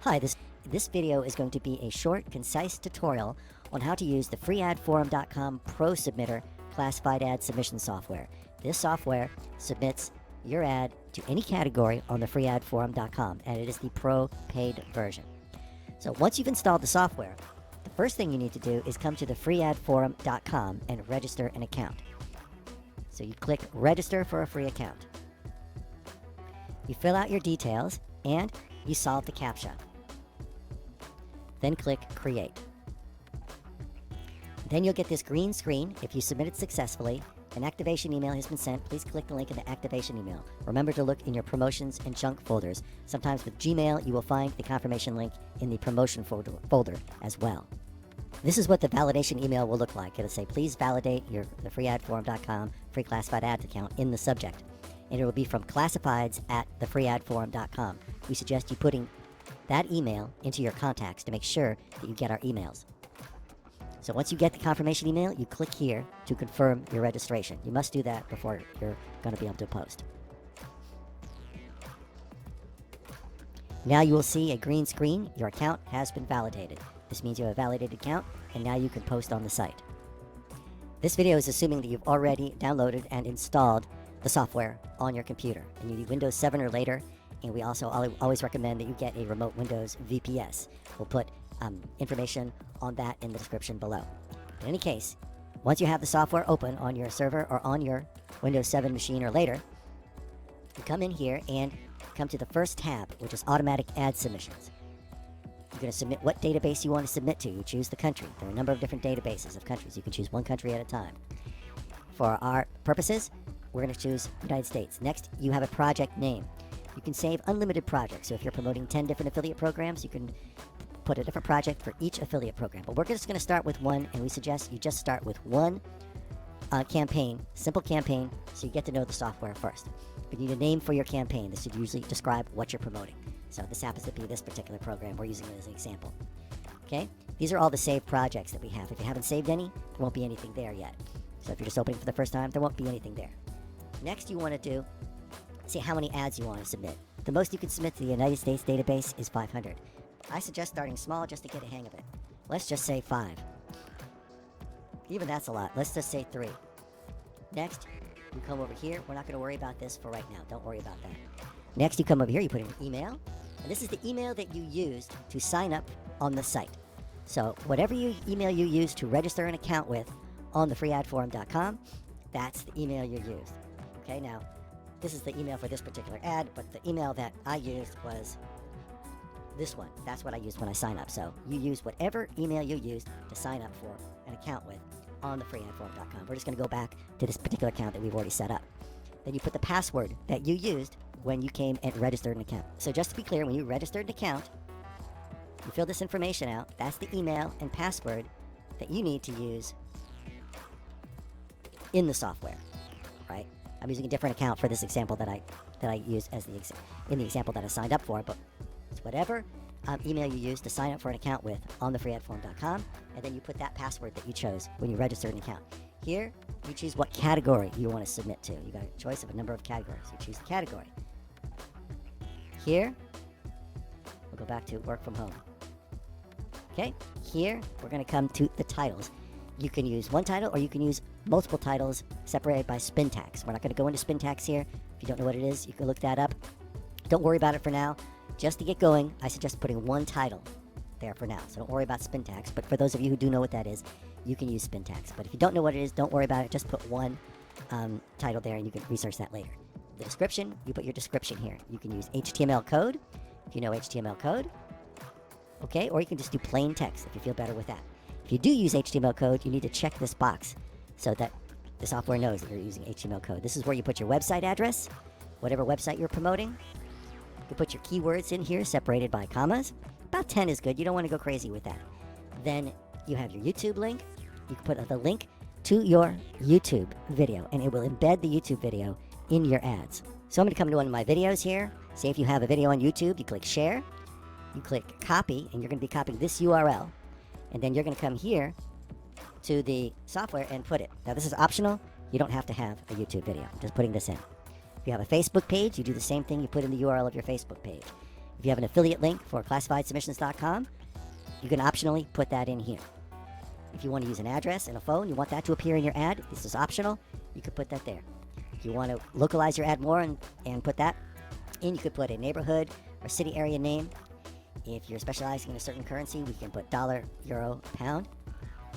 Hi, this video is going to be a short, concise tutorial on how to use the freeadforum.com Pro Submitter classified ad submission software. This software submits your ad to any category on the freeadforum.com, and it is the Pro paid version. So once you've installed the software, the first thing you need to do is come to the freeadforum.com and register an account. So you click register for a free account. You fill out your details and you solve the CAPTCHA. Then click create. Then you'll get this green screen. If you submitted successfully, an activation email has been sent. Please click the link in the activation email. Remember to look in your promotions and junk folders. Sometimes with Gmail, you will find the confirmation link in the promotion folder as well. This is what the validation email will look like. It'll say, please validate the freeadforum.com free classified ads account in the subject. And it will be from classifieds at thefreeadforum.com. We suggest you putting that email into your contacts to make sure that you get our emails. So once you get the confirmation email, you click here to confirm your registration. You must do that before you're going to be able to post. Now you will see a green screen. Your account has been validated. This means you have a validated account, and now you can post on the site. This video is assuming that you've already downloaded and installed the software on your computer, and you need Windows 7 or later. And we also always recommend that you get a remote Windows VPS. We'll put information on that in the description below. In any case, once you have the software open on your server or on your Windows 7 machine or later, you come in here and come to the first tab, which is automatic ad submissions. You're going to submit what database you want to submit to. You choose the country. There are a number of different databases of countries. You can choose one country at a time. For our purposes, we're going to choose United States. Next, you have a project name. You can save unlimited projects. So if you're promoting 10 different affiliate programs, you can put a different project for each affiliate program. But we're just going to start with one, and we suggest you just start with one campaign, simple campaign, so you get to know the software first. You need a name for your campaign. This should usually describe what you're promoting. So this happens to be this particular program. We're using it as an example. Okay? These are all the saved projects that we have. If you haven't saved any, there won't be anything there yet. So if you're just opening for the first time, there won't be anything there. Next, you want to see how many ads you want to submit. The most you can submit to the United States database is 500. I suggest starting small just to get a hang of it. Let's just say 5. Even that's a lot. Let's just say 3. Next, you come over here. We're not going to worry about this for right now. Don't worry about that. Next, you come over here. You put in an email. And this is the email that you used to sign up on the site. So whatever email you use to register an account with on the freeadforum.com, that's the email you used. Okay, now, this is the email for this particular ad, but the email that I used was this one. That's what I used when I signed up. So you use whatever email you used to sign up for an account with on the freeadforum.com. We're just going to go back to this particular account that we've already set up. Then you put the password that you used when you came and registered an account. So just to be clear, when you registered an account, you fill this information out. That's the email and password that you need to use in the software, right? I'm using a different account for this example that I used as in the example that I signed up for, but it's whatever email you use to sign up for an account with on the freeadforum.com, and then you put that password that you chose when you registered an account. Here, you choose what category you want to submit to. You got a choice of a number of categories. You choose the category. Here, we'll go back to work from home. Okay, here, we're going to come to the titles. You can use one title or you can use multiple titles separated by spin tags. We're not going to go into spin tags here. If you don't know what it is, you can look that up. Don't worry about it for now. Just to get going, I suggest putting one title there for now. So don't worry about spin tags. But for those of you who do know what that is, you can use spin tags. But if you don't know what it is, don't worry about it. Just put one title there and you can research that later. The description, you put your description here. You can use HTML code if you know HTML code. Okay, or you can just do plain text if you feel better with that. If you do use HTML code, you need to check this box so that the software knows that you're using HTML code. This is where you put your website address, whatever website you're promoting. You put your keywords in here separated by commas. About 10 is good. You don't want to go crazy with that. Then you have your YouTube link. You can put the link to your YouTube video, and it will embed the YouTube video in your ads. So I'm going to come to one of my videos here. Say if you have a video on YouTube, you click share. You click copy, and you're going to be copying this URL. And then you're going to come here to the software and put it. Now, this is optional. You don't have to have a YouTube video. I'm just putting this in. If you have a Facebook page, you do the same thing. You put in the URL of your Facebook page. If If you have an affiliate link for classifiedsubmissions.com, you can optionally put that in here. If you want to use an address and a phone, you want that to appear in your ad, this is optional, you could put that there. If you want to localize your ad more and put that in, you could put a neighborhood or city area name. If you're specializing in a certain currency, we can put dollar, euro, pound.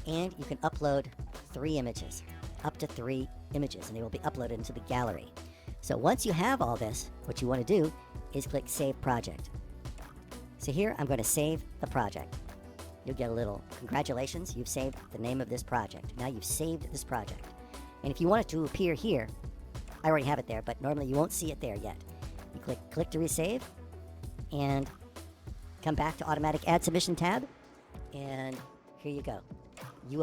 And you can upload 3 images, up to 3 images, and they will be uploaded into the gallery. So once you have all this, what you want to do is click Save Project. So here I'm going to save the project. You'll get a little congratulations, you've saved the name of this project. Now you've saved this project. And if you want it to appear here, I already have it there, but normally you won't see it there yet. You click to resave and come back to Automatic Ad Submission tab, and here you go. You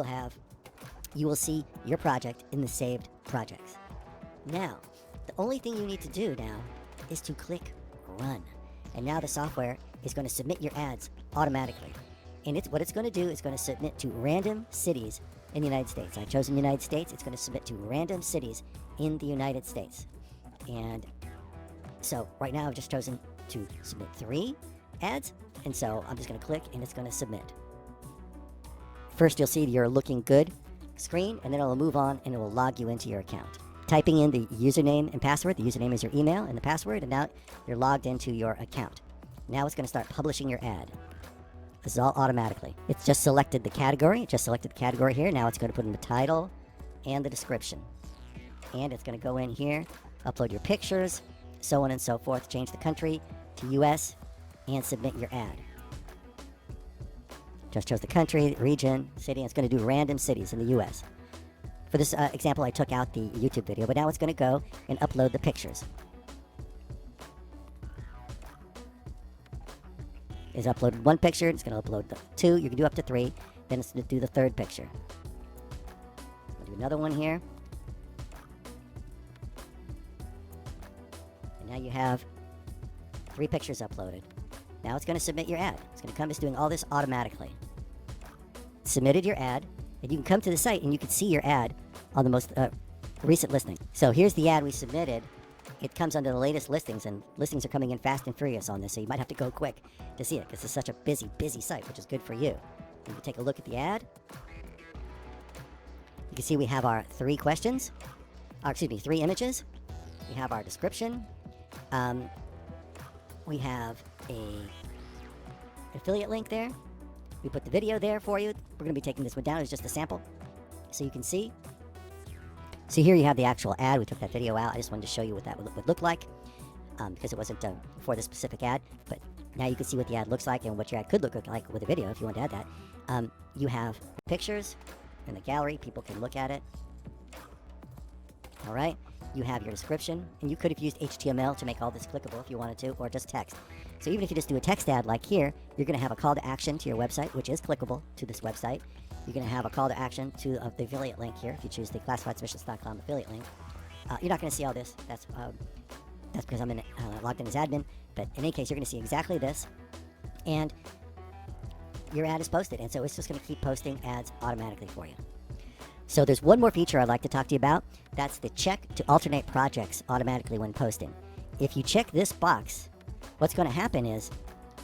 will see your project in the saved projects. Now, the only thing you need to do now is to click Run. And now the software is going to submit your ads automatically. And what it's going to do is going to submit to random cities in the United States. I've chosen the United States. It's going to submit to random cities in the United States. And so right now I've just chosen to submit 3 ads. And so I'm just going to click and it's going to submit. First you'll see your looking good screen, and then it'll move on and it will log you into your account. Typing in the username and password. The username is your email and the password, and now you're logged into your account. Now it's going to start publishing your ad. This is all automatically. It's just selected the category. It just selected the category here. Now it's going to put in the title and the description. And it's going to go in here, upload your pictures, so on and so forth. Change the country to US and submit your ad. Just chose the country, region, city, and it's going to do random cities in the US. For this example, I took out the YouTube video, but now it's going to go and upload the pictures. It's uploaded 1 picture, it's going to upload 2, you can do up to 3, then it's going to do the 3rd picture. I'll do another one here. And now you have 3 pictures uploaded. Now it's going to submit your ad. It's going to come, it's doing all this automatically. Submitted your ad, and you can come to the site and you can see your ad on the most recent listing. So here's the ad we submitted. It comes under the latest listings, and listings are coming in fast and furious on this, so you might have to go quick to see it because it's such a busy site, which is good for you. You can take a look at the ad. You can see we have our 3 questions, 3 images. We have our description. We have an affiliate link there. We put the video there for you. We're going to be taking this one down as just a sample so you can see. So here you have the actual ad. We took that video out. I just wanted to show you what that would look like because it wasn't for the specific ad. But now you can see what the ad looks like and what your ad could look like with a video if you want to add that. You have pictures in the gallery. People can look at it. All right. You have your description. And you could have used HTML to make all this clickable if you wanted to, or just text. So even if you just do a text ad like here, you're going to have a call to action to your website, which is clickable to this website. You're going to have a call to action to the affiliate link here if you choose the classifiedsubmissions.com affiliate link. You're not going to see all this. That's because I'm logged in as admin. But in any case, you're going to see exactly this. And your ad is posted. And so it's just going to keep posting ads automatically for you. So there's one more feature I'd like to talk to you about. That's the check to alternate projects automatically when posting. If you check this box, what's going to happen is,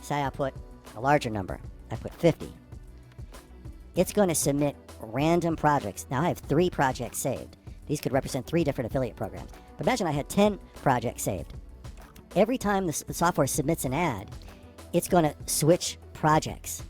say I put a larger number. I put 50. It's going to submit random projects. Now I have 3 projects saved. These could represent 3 different affiliate programs. But imagine I had 10 projects saved. Every time the software submits an ad, it's going to switch projects.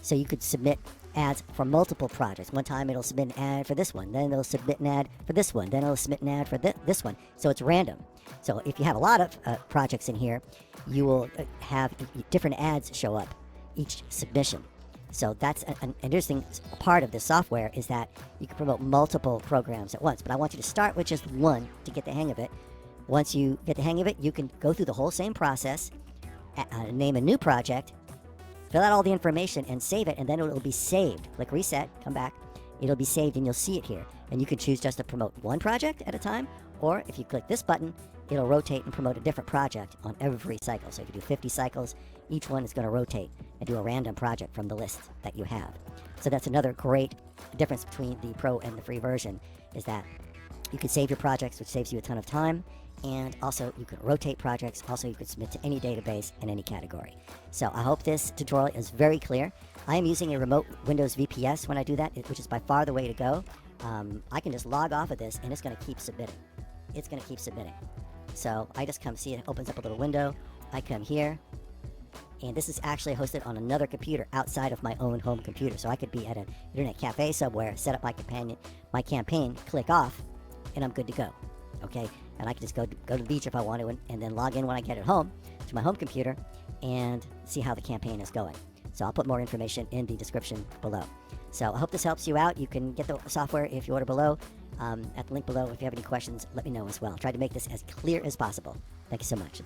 So you could submit ads for multiple projects. One time it'll submit an ad for this one, then it'll submit an ad for this one, then it'll submit an ad for this one. So it's random. So if you have a lot of projects in here, you will have different ads show up each submission. So that's an interesting part of this software, is that you can promote multiple programs at once. But I want you to start with just one to get the hang of it. Once you get the hang of it, you can go through the whole same process, name a new project, fill out all the information, and save it, and then it'll be saved. Click reset, come back, it'll be saved, and you'll see it here. And you can choose just to promote one project at a time, or if you click this button, it'll rotate and promote a different project on every cycle. So if you do 50 cycles, each one is going to rotate and do a random project from the list that you have. So that's another great difference between the pro and the free version, is that you can save your projects, which saves you a ton of time, And also, you can rotate projects. Also, you can submit to any database in any category. So I hope this tutorial is very clear. I am using a remote Windows VPS when I do that, which is by far the way to go. I can just log off of this, and it's going to keep submitting. It's going to keep submitting. So I just come see it opens up a little window. I come here, and this is actually hosted on another computer outside of my own home computer. So I could be at an internet cafe somewhere, set up my campaign, click off, and I'm good to go. Okay, and I can just go to the beach if I want to, and then log in when I get at home to my home computer and see how the campaign is going. So I'll put more information in the description below. So I hope this helps you out. You can get the software if you order below, at the link below. If you have any questions, let me know as well. Try to make this as clear as possible. Thank you so much.